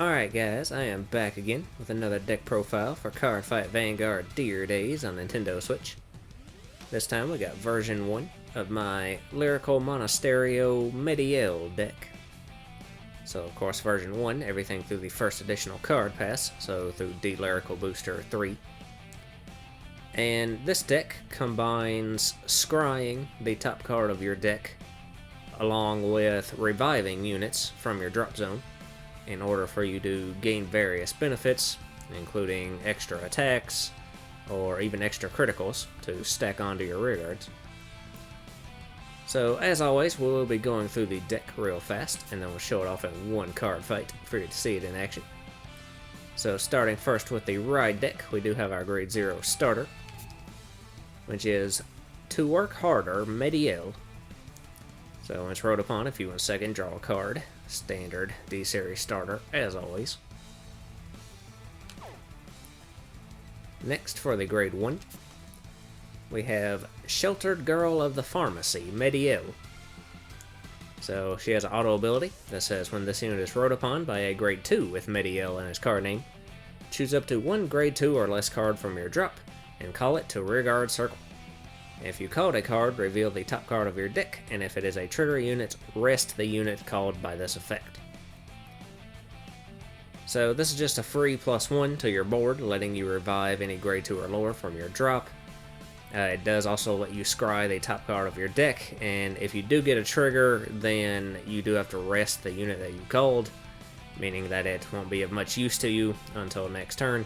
Alright guys, I am back again with another deck profile for Cardfight Vanguard Deer Days on Nintendo Switch. This time we got version 1 of my Lyrical Monasterio Mediell deck. So of course version 1, everything through the first additional card pass, so through D Lyrical Booster 3. And this deck combines scrying the top card of your deck along with reviving units from your drop zone in order for you to gain various benefits, including extra attacks or even extra criticals to stack onto your rearguards. So as always, we will be going through the deck real fast, and then we'll show it off in one card fight for you to see it in action. So starting first with the ride deck, we do have our grade 0 starter, which is To Work Harder Mediell. So when it's rode upon, if you want a second, draw a card. Standard D-Series starter, as always. Next, for the grade 1, we have Sheltered Girl of the Pharmacy, Mediell. So she has an auto ability that says when this unit is rode upon by a grade 2 with Mediell in its card name, choose up to one grade 2 or less card from your drop and call it to rearguard circle. If you called a card, reveal the top card of your deck, and if it is a trigger unit, rest the unit called by this effect. So this is just a free +1 to your board, letting you revive any grade 2 or lower from your drop. It does also let you scry the top card of your deck, and if you do get a trigger, then you do have to rest the unit that you called, meaning that it won't be of much use to you until next turn.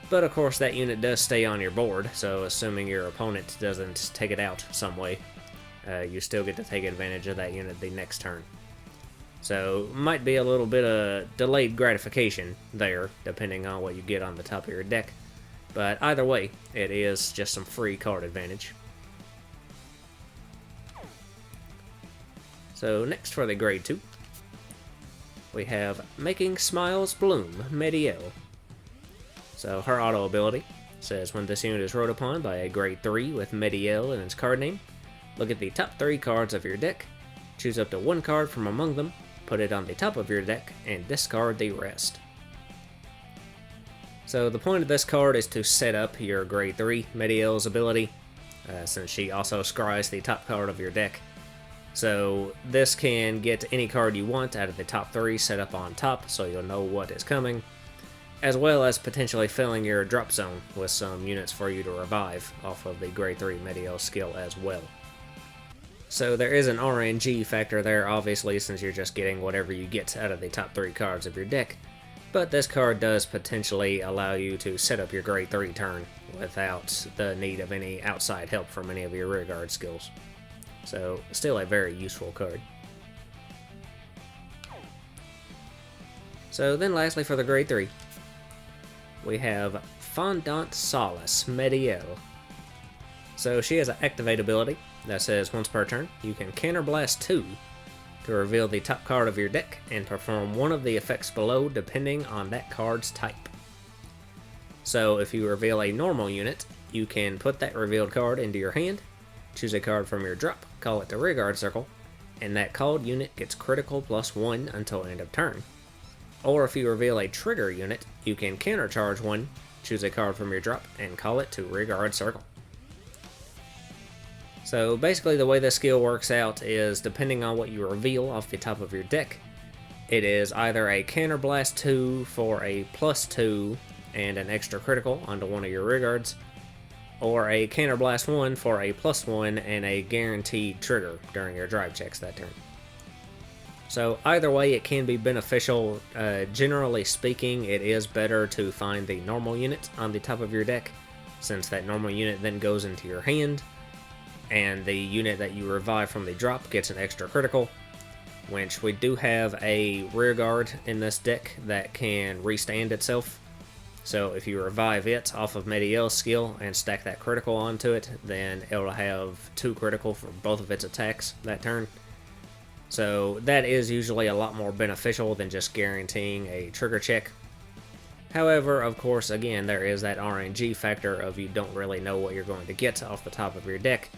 But of course that unit does stay on your board, so assuming your opponent doesn't take it out some way, you still get to take advantage of that unit the next turn. So might be a little bit of delayed gratification there, depending on what you get on the top of your deck. But either way, it is just some free card advantage. So next for the grade 2, we have Making Smiles Bloom, Mediell. So her auto ability says when this unit is rode upon by a grade 3 with Mediell in its card name, look at the top 3 cards of your deck, choose up to one card from among them, put it on the top of your deck, and discard the rest. So the point of this card is to set up your grade 3 Mediell's ability, since she also scries the top card of your deck. So this can get any card you want out of the top 3 set up on top, so you'll know what is coming, as well as potentially filling your drop zone with some units for you to revive off of the grade 3 Mediell skill as well. So there is an RNG factor there, obviously, since you're just getting whatever you get out of the top 3 cards of your deck, but this card does potentially allow you to set up your grade 3 turn without the need of any outside help from any of your rearguard skills. So still a very useful card. So then lastly for the grade 3, we have Fondant Solace, Mediell. So she has an activate ability that says once per turn, you can counterblast 2 to reveal the top card of your deck and perform one of the effects below depending on that card's type. So if you reveal a normal unit, you can put that revealed card into your hand, choose a card from your drop, call it to rearguard circle, and that called unit gets critical +1 until end of turn. Or if you reveal a trigger unit, you can countercharge 1, choose a card from your drop, and call it to rearguard circle. So basically the way this skill works out is depending on what you reveal off the top of your deck, it is either a counterblast 2 for a +2 and an extra critical onto one of your rearguards, or a counterblast 1 for a +1 and a guaranteed trigger during your drive checks that turn. So either way it can be beneficial. Generally speaking, it is better to find the normal unit on the top of your deck, since that normal unit then goes into your hand, and the unit that you revive from the drop gets an extra critical, which we do have a rearguard in this deck that can restand itself. So if you revive it off of Mediell's skill and stack that critical onto it, then it'll have 2 critical for both of its attacks that turn. So that is usually a lot more beneficial than just guaranteeing a trigger check. However, of course, again, there is that RNG factor of you don't really know what you're going to get off the top of your deck.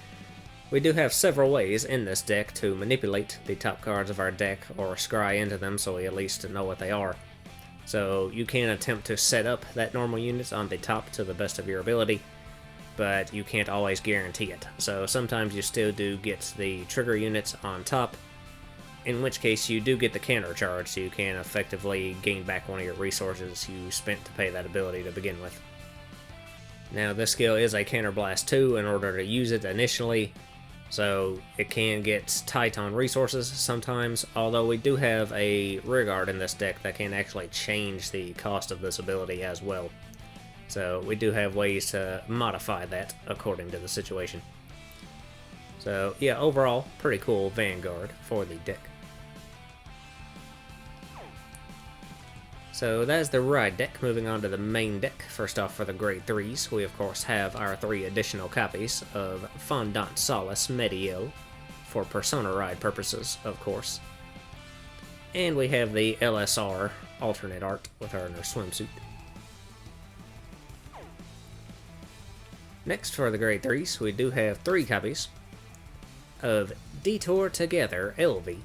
We do have several ways in this deck to manipulate the top cards of our deck or scry into them so we at least know what they are. So you can attempt to set up that normal unit on the top to the best of your ability, but you can't always guarantee it. So sometimes you still do get the trigger units on top, in which case you do get the counter charge, so you can effectively gain back one of your resources you spent to pay that ability to begin with. Now this skill is a counterblast too in order to use it initially, so it can get tight on resources sometimes, although we do have a rearguard in this deck that can actually change the cost of this ability as well. So we do have ways to modify that according to the situation. So yeah, overall, pretty cool Vanguard for the deck. So that is the ride deck. Moving on to the main deck. First off, for the grade 3s, we of course have our 3 additional copies of Fondant Solace Mediell, for Persona ride purposes, of course. And we have the LSR alternate art with her in her swimsuit. Next, for the grade 3s, we do have 3 copies of Detour Together Elvie.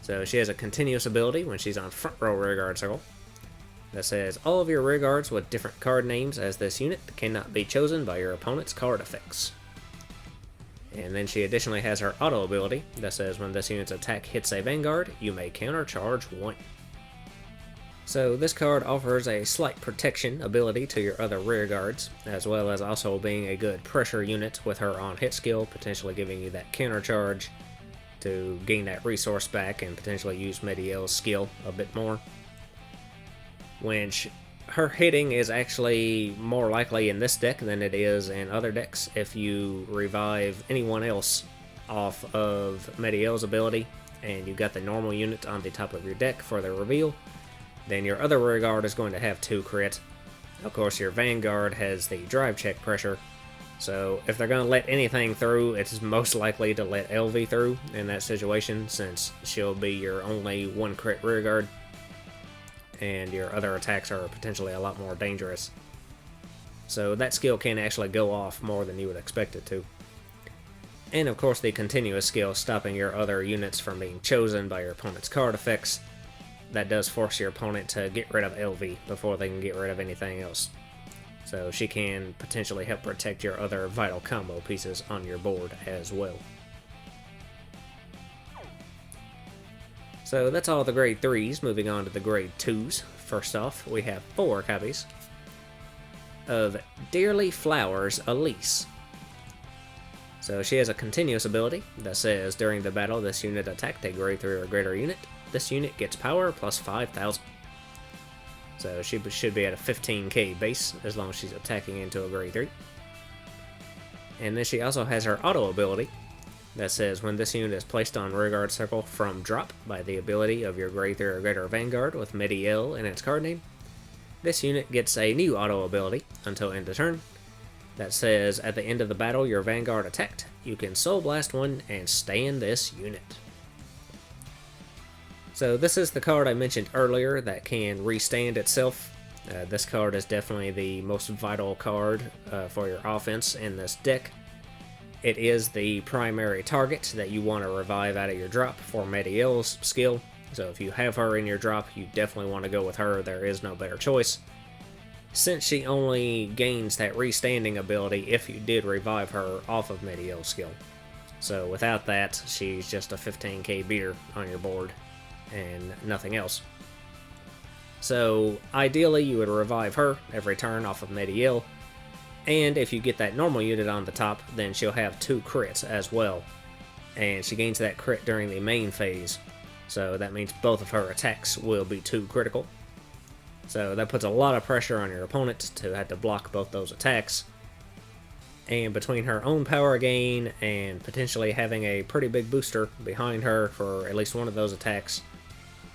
So she has a continuous ability when she's on front row rearguard circle that says all of your rearguards with different card names as this unit cannot be chosen by your opponent's card effects. And then she additionally has her auto ability that says when this unit's attack hits a Vanguard, you may countercharge 1. So this card offers a slight protection ability to your other rearguards, as well as also being a good pressure unit with her on hit skill, potentially giving you that countercharge to gain that resource back and potentially use Mediell's skill a bit more. Which her hitting is actually more likely in this deck than it is in other decks. If you revive anyone else off of Mediell's ability and you got the normal unit on the top of your deck for the reveal, then your other rearguard is going to have 2 crit. Of course, your Vanguard has the drive check pressure, so if they're going to let anything through, it's most likely to let Elvie through in that situation, since she'll be your only 1 crit rearguard, and your other attacks are potentially a lot more dangerous. So that skill can actually go off more than you would expect it to. And of course the continuous skill, stopping your other units from being chosen by your opponent's card effects. That does force your opponent to get rid of Elvie before they can get rid of anything else. So she can potentially help protect your other vital combo pieces on your board as well. So that's all the grade 3s. Moving on to the grade 2s. First off, we have 4 copies of Dearly Flowers Elise. So she has a continuous ability that says during the battle this unit attacked a grade 3 or greater unit. This unit gets power plus 5,000. So she should be at a 15k base as long as she's attacking into a grade 3. And then she also has her auto ability that says when this unit is placed on rearguard circle from drop by the ability of your grade 3 or greater Vanguard with Mediell in its card name, this unit gets a new auto ability until end of turn that says at the end of the battle your Vanguard attacked, you can Soul Blast one and stand this unit. So this is the card I mentioned earlier that can restand itself. This card is definitely the most vital card for your offense in this deck. It is the primary target that you want to revive out of your drop for Mediell's skill. So if you have her in your drop, you definitely want to go with her. There is no better choice, since she only gains that restanding ability if you did revive her off of Mediell's skill. So without that, she's just a 15k beater on your board and nothing else. So ideally you would revive her every turn off of Mediell, and if you get that normal unit on the top, then she'll have 2 crits as well, and she gains that crit during the main phase, so that means both of her attacks will be 2 critical. So that puts a lot of pressure on your opponent to have to block both those attacks, and between her own power gain and potentially having a pretty big booster behind her for at least one of those attacks,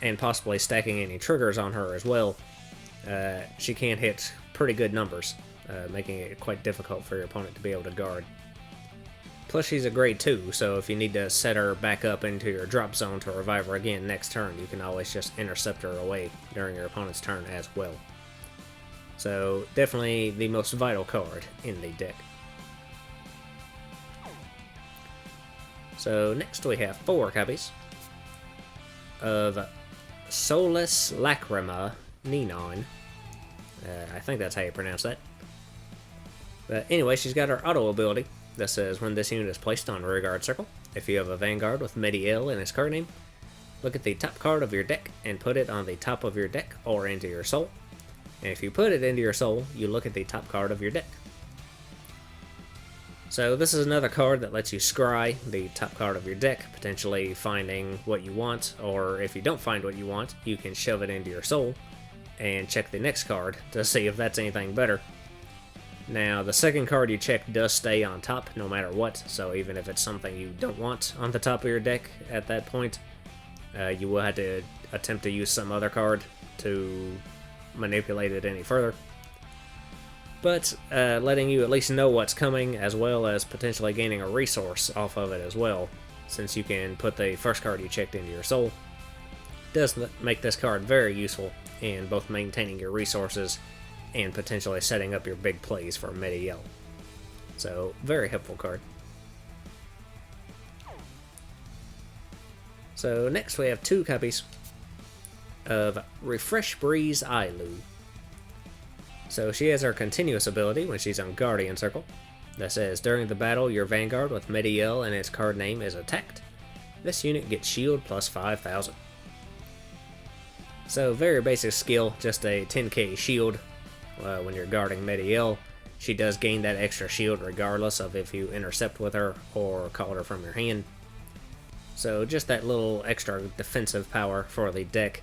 and possibly stacking any triggers on her as well, she can hit pretty good numbers, making it quite difficult for your opponent to be able to guard. Plus she's a grade 2, so if you need to set her back up into your drop zone to revive her again next turn, you can always just intercept her away during your opponent's turn as well. So definitely the most vital card in the deck. So next we have 4 copies of Solus Lacrima Neon. I think that's how you pronounce that. But anyway, she's got her auto ability that says when this unit is placed on rearguard circle, if you have a Vanguard with Mediell in its card name, look at the top card of your deck and put it on the top of your deck or into your soul. And if you put it into your soul, you look at the top card of your deck. So this is another card that lets you scry the top card of your deck, potentially finding what you want, or if you don't find what you want, you can shove it into your soul and check the next card to see if that's anything better. Now, the second card you check does stay on top no matter what, so even if it's something you don't want on the top of your deck at that point, you will have to attempt to use some other card to manipulate it any further. But letting you at least know what's coming, as well as potentially gaining a resource off of it as well, since you can put the first card you checked into your soul, does make this card very useful in both maintaining your resources and potentially setting up your big plays for Mediell. So, very helpful card. So next we have 2 copies of Refresh Breeze Ailu. So she has her continuous ability when she's on Guardian Circle that says during the battle your Vanguard with Mediell and its card name is attacked. This unit gets shield plus 5,000. So very basic skill, just a 10k shield when you're guarding Mediell. She does gain that extra shield regardless of if you intercept with her or call her from your hand. So just that little extra defensive power for the deck.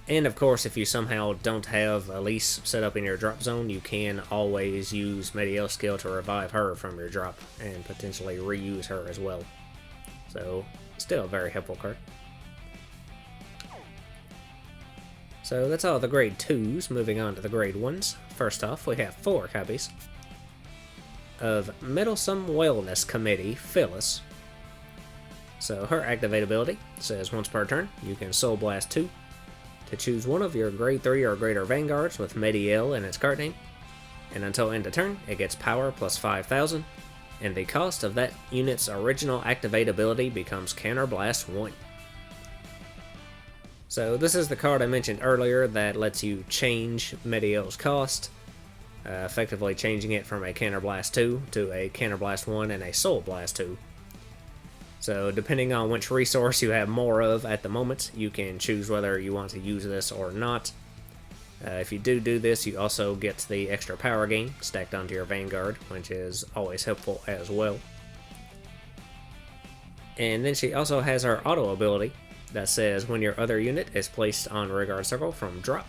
And of course, if you somehow don't have Elise set up in your drop zone, you can always use Mediell's skill to revive her from your drop and potentially reuse her as well. So still a very helpful card. So that's all the grade 2s, moving on to the grade 1s. First off, we have 4 copies of Meddlesome Wellness Committee Phyllis. So her activate ability says once per turn, you can Soul Blast 2 to choose one of your grade 3 or greater Vanguards with Mediell in its card name. And until end of turn, it gets power plus 5,000, and the cost of that unit's original activate ability becomes Counterblast 1. So this is the card I mentioned earlier that lets you change Mediell's cost, effectively changing it from a Counterblast 2 to a Counterblast 1 and a Soul Blast 2. So depending on which resource you have more of at the moment, you can choose whether you want to use this or not. If you do this, you also get the extra power gain stacked onto your Vanguard, which is always helpful as well. And then she also has her auto ability that says when your other unit is placed on rearguard circle from drop,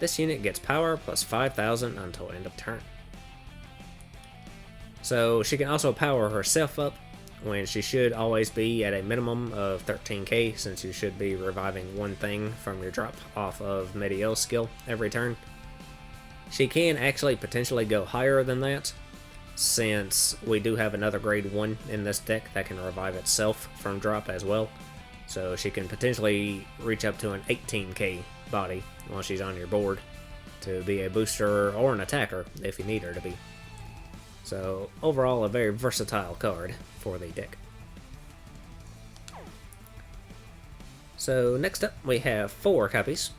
this unit gets power plus 5,000 until end of turn. So she can also power herself up when she should always be at a minimum of 13k, since you should be reviving one thing from your drop off of Mediell's skill every turn. She can actually potentially go higher than that, since we do have another grade 1 in this deck that can revive itself from drop as well. So she can potentially reach up to an 18k body while she's on your board to be a booster or an attacker if you need her to be. So overall, a very versatile card for the deck. So next up, we have 4 copies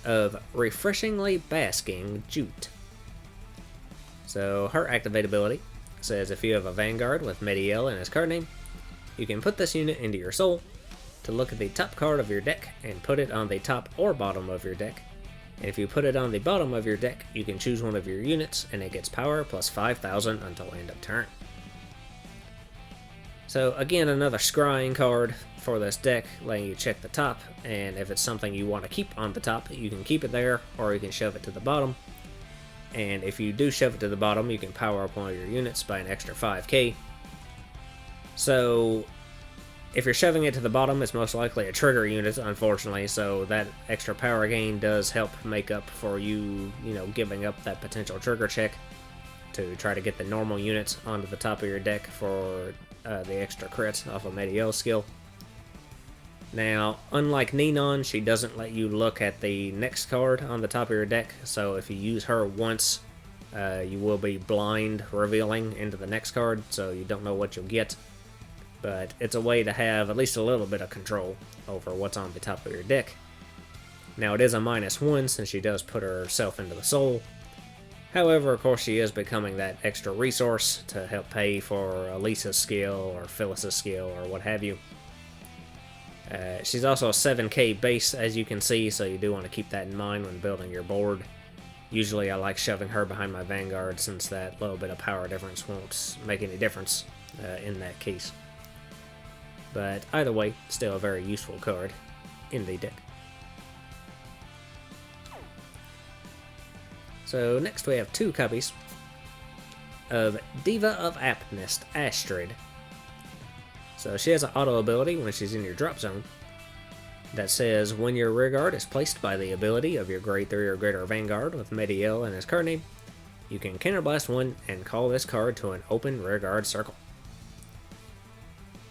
of Refreshingly Basking Jute. So her activate ability says if you have a Vanguard with Mediell in its card name, you can put this unit into your soul to look at the top card of your deck and put it on the top or bottom of your deck. And if you put it on the bottom of your deck, you can choose one of your units and it gets power plus 5,000 until end of turn. So again, another scrying card for this deck, letting you check the top, and if it's something you want to keep on the top, you can keep it there, or you can shove it to the bottom. And if you do shove it to the bottom, you can power up one of your units by an extra 5k. So if you're shoving it to the bottom, it's most likely a trigger unit, unfortunately, so that extra power gain does help make up for you, giving up that potential trigger check to try to get the normal units onto the top of your deck for the extra crits off of Mediell's skill. Now, unlike Neon, she doesn't let you look at the next card on the top of your deck, so if you use her once, you will be blind revealing into the next card, so you don't know what you'll get. but it's a way to have at least a little bit of control over what's on the top of your deck. Now it is a -1 since she does put herself into the soul. However, of course, she is becoming that extra resource to help pay for Elisa's skill or Phyllis's skill or what have you. She's also a 7k base, as you can see, so you do want to keep that in mind when building your board. Usually I like shoving her behind my Vanguard since that little bit of power difference won't make any difference in that case. But either way, still a very useful card in the deck. So next we have 2 copies of Diva of Aptnest, Astrid. So she has an auto ability when she's in your drop zone that says when your rearguard is placed by the ability of your grade 3 or greater Vanguard with Mediell in his card name, you can counterblast 1 and call this card to an open rearguard circle.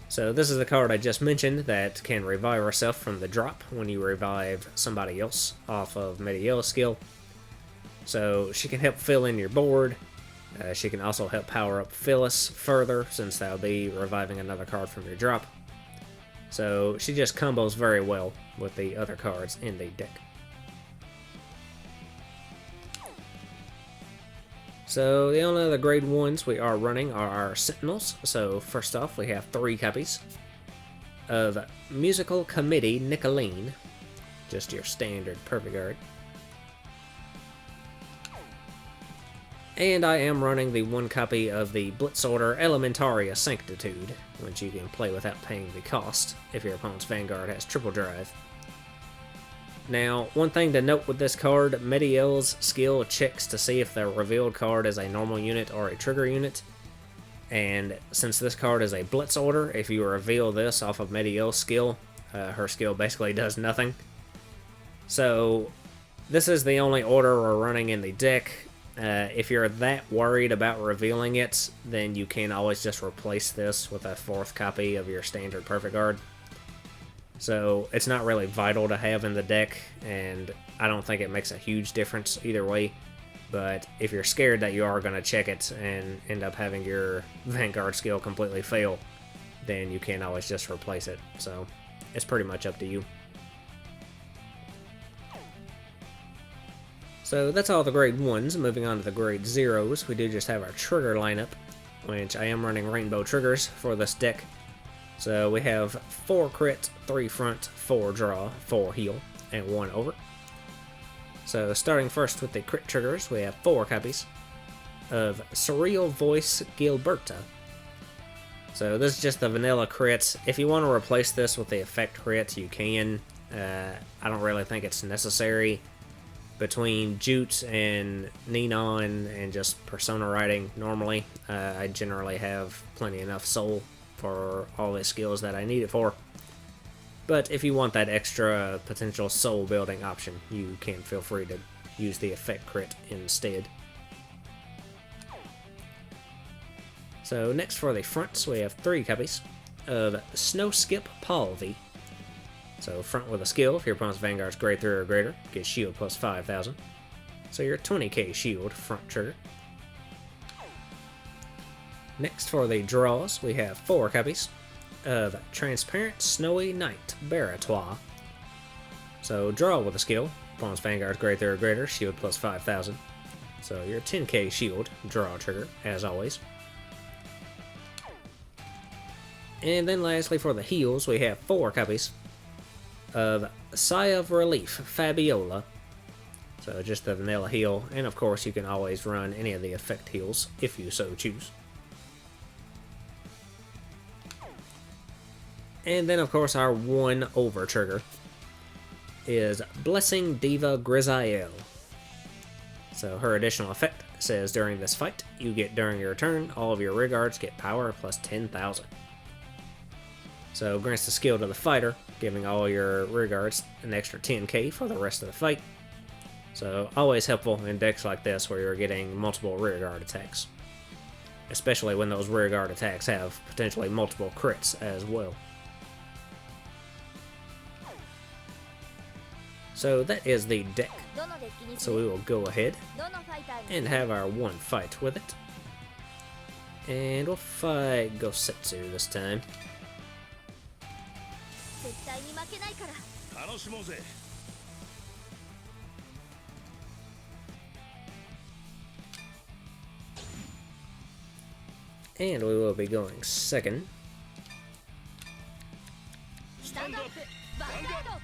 So this is the card I just mentioned that can revive herself from the drop when you revive somebody else off of Mediell's skill. So she can help fill in your board. She can also help power up Phyllis further, since that'll be reviving another card from your drop. So she just combos very well with the other cards in the deck. So the only other grade 1s we are running are our Sentinels. So first off, we have 3 copies of Musical Committee Nicolene, just your standard Perfect Guard. And I am running the 1 copy of the Blitz Order Elementaria Sanctitude, which you can play without paying the cost if your opponent's Vanguard has triple drive. Now, one thing to note with this card, Mediell's skill checks to see if the revealed card is a normal unit or a trigger unit. And since this card is a Blitz Order, if you reveal this off of Mediell's skill, her skill basically does nothing. So, this is the only order we're running in the deck. If you're that worried about revealing it, then you can always just replace this with a 4th copy of your standard Perfect Guard. So it's not really vital to have in the deck, and I don't think it makes a huge difference either way. But if you're scared that you are going to check it and end up having your Vanguard skill completely fail, then you can always just replace it. So it's pretty much up to you. So that's all the grade 1s. Moving on to the grade 0s, we do just have our trigger lineup, which I am running rainbow triggers for this deck. So we have 4 crit, 3 front, 4 draw, 4 heal, and 1 over. So starting first with the crit triggers, we have 4 copies of Surreal Voice Gilberta. So this is just the vanilla crit. If you want to replace this with the effect crit, you can. I don't really think it's necessary. Between Jute and Ninon and just Persona writing normally, I generally have plenty enough soul for all the skills that I need it for. But if you want that extra potential soul building option, you can feel free to use the effect crit instead. So next for the fronts, we have 3 copies of Snow Skip Palvi. So front with a skill, if your opponent's Vanguard's grade 3 or greater, get shield plus 5,000. So your 20k shield front trigger. Next for the draws, we have 4 copies of Transparent Snowy Night Baratois. So draw with a skill, opponent's Vanguard's grade 3 or greater, shield plus 5,000. So your 10k shield draw trigger, as always. And then lastly for the heals, we have 4 copies of Sigh of Relief Fabiola. So just the vanilla heal, and of course you can always run any of the effect heals if you so choose. And then of course our 1 over trigger is Blessing Diva Grisaille. So her additional effect says during this fight, you get during your turn, all of your rearguards get power plus 10,000. So grants the skill to the fighter, giving all your rearguards an extra 10k for the rest of the fight. So always helpful in decks like this where you're getting multiple rearguard attacks. Especially when those rearguard attacks have potentially multiple crits as well. So that is the deck. So we will go ahead and have our 1 fight with it. And we'll fight Gosetsu this time. 対に負けないから。楽しもうぜ。And we will be going second. Stand up, Vanguard.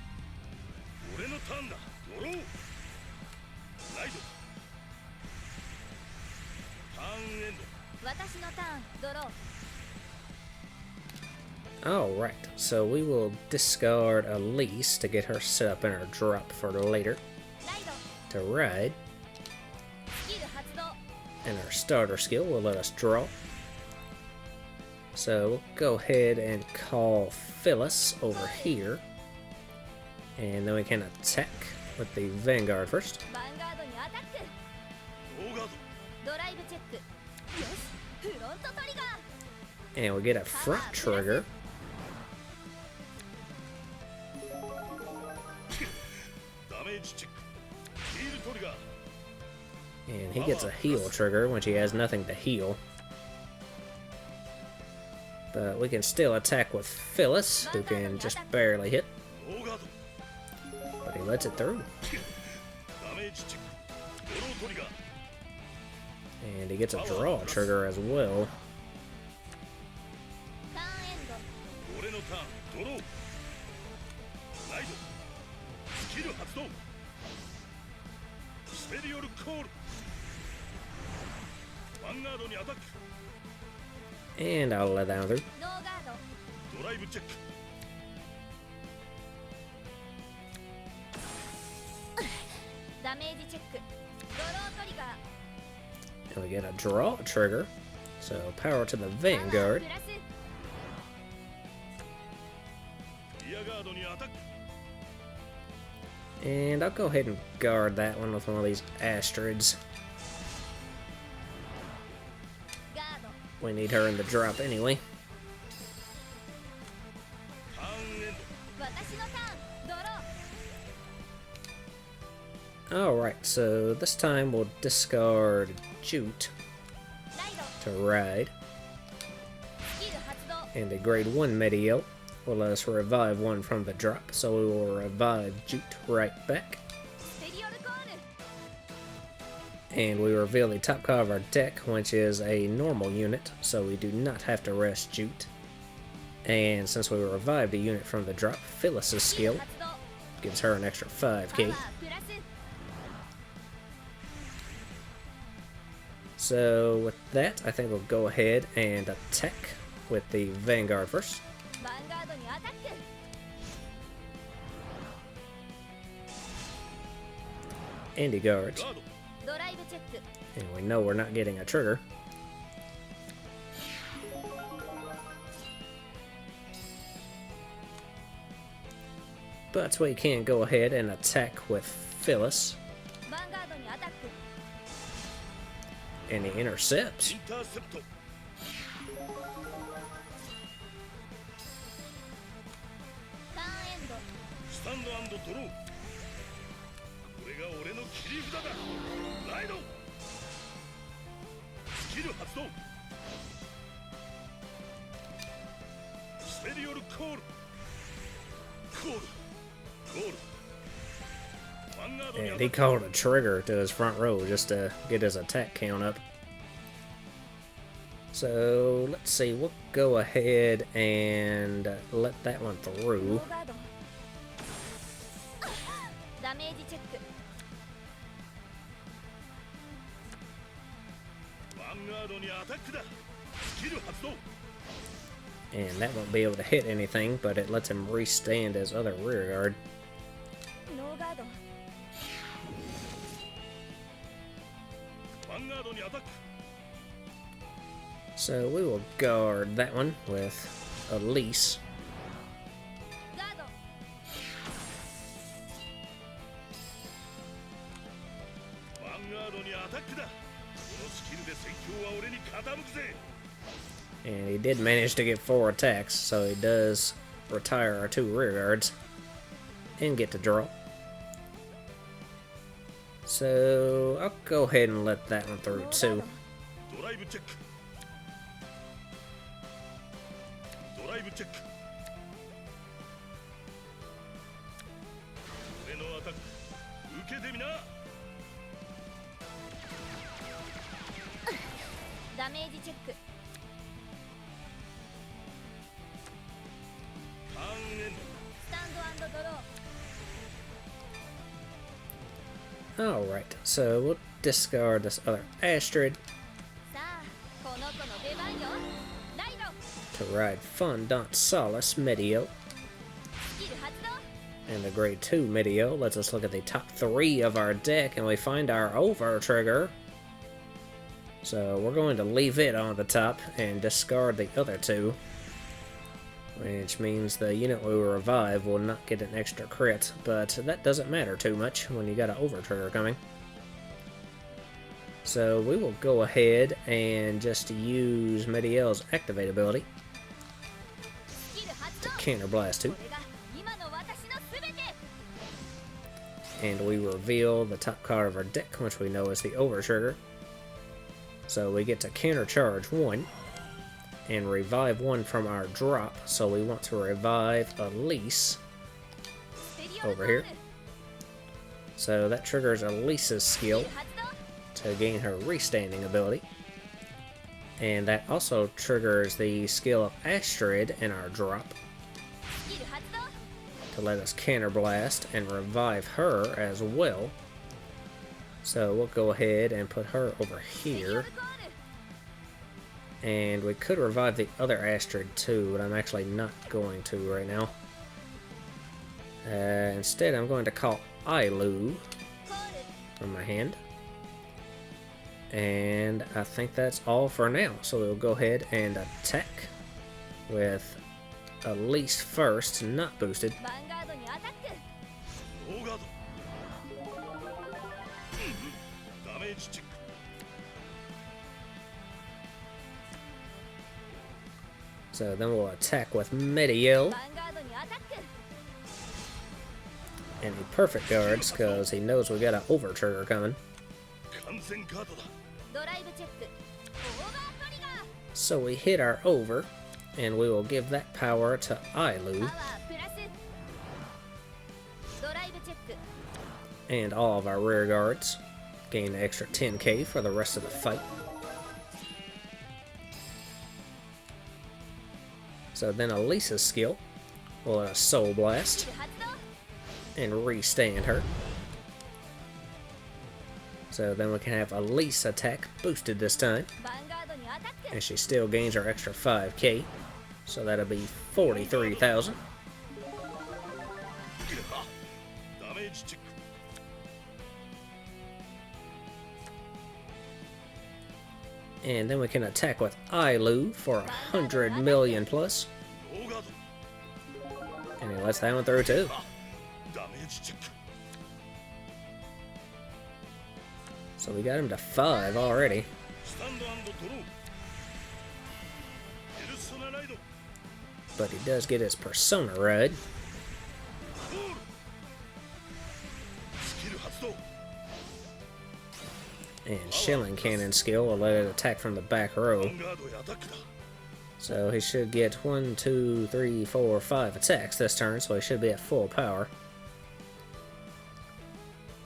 俺のターンだ。ドロー。ライド。ターンエンド。私のターン、ドロー。Alright, so we will discard Elise to get her set up in her drop for later to ride. And our starter skill will let us draw. So we'll go ahead and call Phyllis over here. And then we can attack with the Vanguard first. And we get a front trigger. And he gets a heal trigger when she has nothing to heal. But we can still attack with Phyllis, who can just barely hit. But he lets it through. And he gets a draw trigger as well. And I'll let that through. And we get a draw trigger. So power to the Vanguard. And I'll go ahead and guard that one with one of these Astrids. We need her in the drop anyway. Alright, so this time we'll discard Jute to ride. And a grade 1 Mediell will let us revive one from the drop, so we will revive Jute right back. And we reveal the top card of our deck, which is a normal unit, so we do not have to rest Jute. And since we revived a unit from the drop, Phyllis's skill gives her an extra 5k. So with that, I think we'll go ahead and attack with the Vanguard first. And he guards. And we know we're not getting a trigger. But we can go ahead and attack with Phyllis. And he intercepts. And he called a trigger to his front row just to get his attack count up. So let's see, we'll go ahead and let that one through. And that won't be able to hit anything, but it lets him restand his other rear guard. So we will guard that one with Elise. And he did manage to get 4 attacks, so he does retire our 2 rear guards and get to draw. So I'll go ahead and let that one through too. タック受けてみな。ダメージチェック。ターンエンスタンド&ドロー。 Alright, so we'll discard this other Astrid さあこの子の出番よ。ライド to ride Fondant Solace Mediell. スキル発動。 And the grade 2 Mediell lets us look at the top 3 of our deck and we find our over trigger. So we're going to leave it on the top and discard the other 2. Which means the unit we revive will not get an extra crit, but that doesn't matter too much when you got an over trigger coming. So we will go ahead and just use Mediell's activate ability スキル発 to 動。 counter blast 2, これが今の私のすべて。 and we reveal the top card of our deck, which we know is the over trigger. So we get to counter charge 1 and revive 1 from our drop, so we want to revive Elise ステリオ over here. So that triggers Elise's ス skill キル発動。 to gain her restanding ability. And that also triggers the skill of Astrid in our drop スキル発動。 to let us counter blast and revive her as well. So we'll go ahead and put her over ステリオ here. ブコール。 And we could revive the other Astrid too, but I'm actually not going to right now. Instead, I'm going to call Ailu コール。 from my hand. And I think that's all for now. So we'll go ahead and attack with Elise first, not boosted. ヴァンガードにアタック。ノーガード。ダメージチェック。 So then we'll attack with Mediell, ヴァンガードにアタック。 and he perfect guards because he knows we got an over trigger coming. 完全カードだ。ドライブチェック。オーバートリガー。 So we hit our over, and we will give that power to パワ Ailu ープラス。ドライブチェック。 and all of our rear guards. Gain an extra 10k for the rest of the fight. So then Elisa's skill will let us Soul ス Blast キル発動。 and restand her. So then we can have Elise attack boosted this time, ヴァンガードにアタック。 and she still gains her extra 5k. So that'll be 43,000. ダメージチェック。 And then we can attack with Ailu for 100 million plus. ノーガード。 And he lets that one through too. ダメージチェック。 So we got him to 5 already. スタンド&ドロー。ペルソナライド。 But he does get his Persona Ride. ボール。スキル発動。 And Shilling Cannon skill will let it attack from the back ヴ row. ァンガードへアタックだ。 So he should get 1, 2, 3, 4, 5 attacks this turn, so he should be at full power.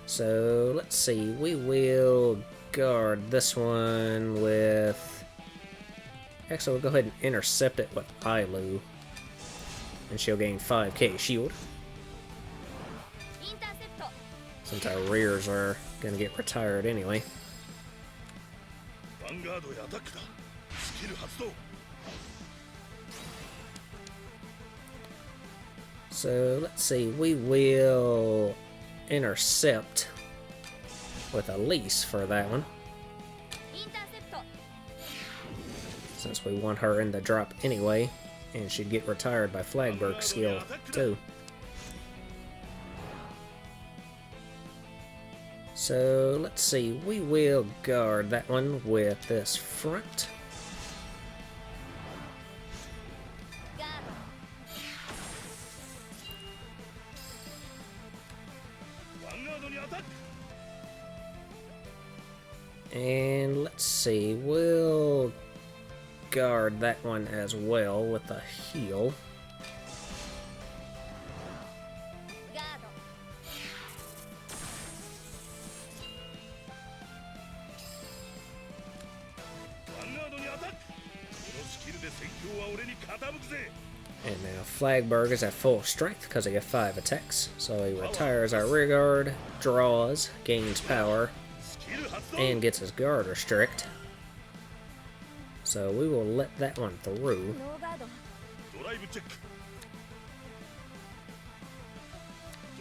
So let's see, we will guard this one with... Actually, we'll go ahead and intercept it with Ailu. And she'll gain 5k shield, インターセプト。 since our rears are gonna get retired anyway. ヴァンガードへアタックだ。スキル発動。 So let's see, we will intercept with Elise for that one, インターセプト。 since we want her in the drop anyway, and she'd get retired by Flagberg's skill too. So let's see, we will guard that one with this front. ガード。 ヴァンガードにアタック。 And let's see, we'll guard that one as well with a heal. ガード。And now Flagberg is at full strength because he got 5 attacks. So he retires our rear guard, draws, gains power, and gets his guard restrict. So we will let that one through. ドライブチェック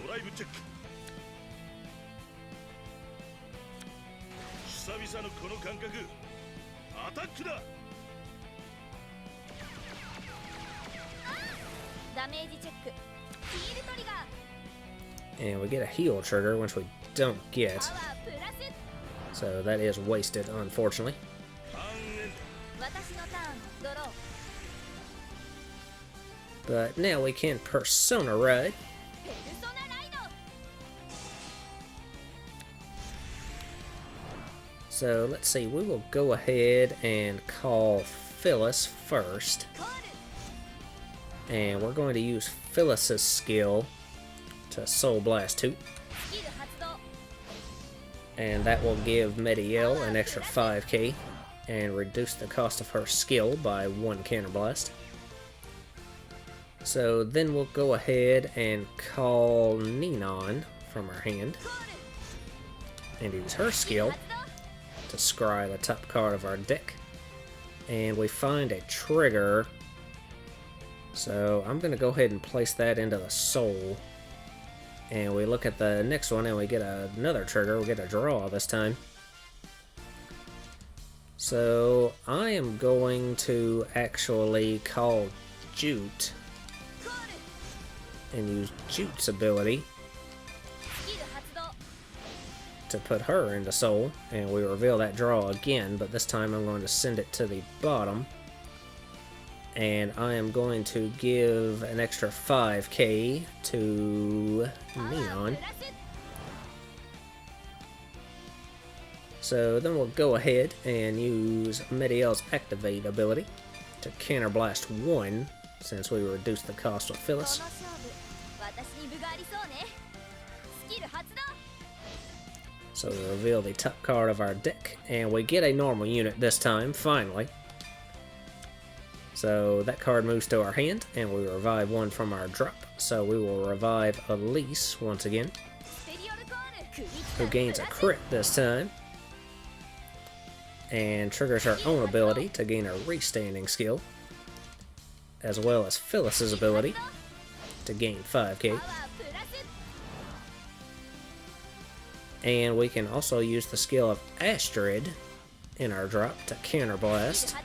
ドライブチェック久々のこの感覚アタックだダメージチェックヒールトリガー And we get a heal trigger, which we don't get. パワープラス So that is wasted, unfortunately. ターンエン私のターンドロー But now we can Persona Ride. ペルソナライド So let's see, we will go ahead and call Phyllis first. コール And we're going to use Phyllis's skill to Soul Blast 2. スキル発動 And that will give Mediell an extra 5k and reduce the cost of her skill by 1 Counter Blast. So then we'll go ahead and call Ninon from her hand コール and use her スキル skill 発動 to scry the top card of our deck. And we find a trigger. So I'm going to go ahead and place that into the soul. And we look at the next one and we get another trigger. We get a draw this time. So I am going to actually call Jute コール and use Jute's ability スキル発動 to put her into soul. And we reveal that draw again, but this time I'm going to send it to the bottom. And I am going to give an extra 5k to パワー Neon. プラス So then we'll go ahead and use Mediell's Activate ability to Counterblast 1, since we reduced the cost with こ Phyllis. の勝負私に分がありそうねスキル発動 So we reveal the top card of our deck, and we get a normal unit this time, finally. So that card moves to our hand, and we revive one from our drop. So we will revive Elise once again, スペリオルコールクリティ who カル gains a プラス crit this time, and triggers her own ability to gain a restanding skill, as well as Phyllis's ability to gain 5k. パワープラス And we can also use the skill of Astrid in our drop to スキル Counterblast 発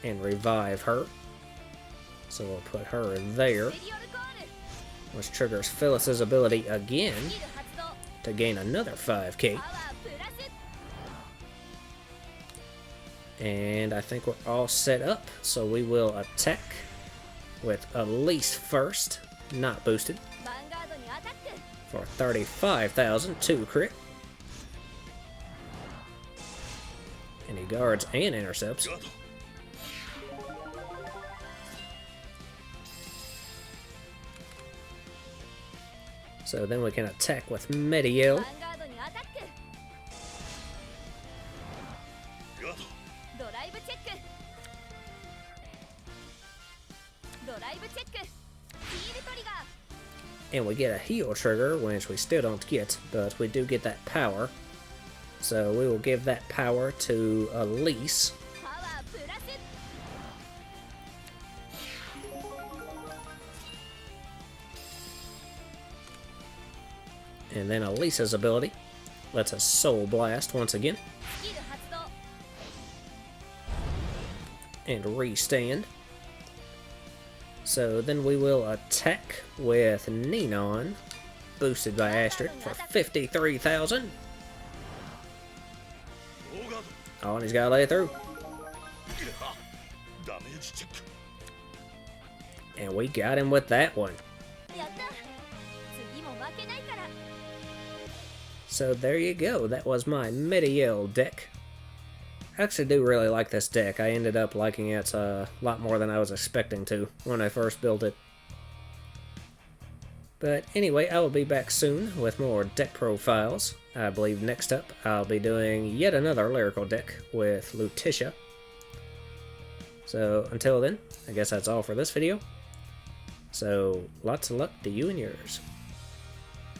動 and revive her. So we'll put her there, スペリオルコール which triggers Phyllis's ability again スキル発動 to gain another 5k. パワープラス And I think we're all set up, so we will attack with Elise first, not boosted, ヴァンガードにアタック for 35,000 2 crit. And he guards and intercepts. ガード So then we can attack with Mediell. ヴァンガードにアタックガードドライブチェックドライブチェックヒールトリガー And we get a heal trigger, which we still don't get, but we do get that power. So we will give that power to Elise. パワープラス And then Elise's ability lets us Soul Blast once again スキル発動 and restand. So then we will attack with Ninon, boosted by Astrid for 53,000. ノーガー Oh, and he's got to lay it through. ドダメージチェック And we got him with that one. やった次も負けないから So there you go. That was my Mediell deck. I actually do really like this deck. I ended up liking it a lot more than I was expecting to when I first built it. But anyway, I will be back soon with more deck profiles. I believe next up I'll be doing yet another lyrical deck with Lutetia. So until then, I guess that's all for this video. So lots of luck to you and yours.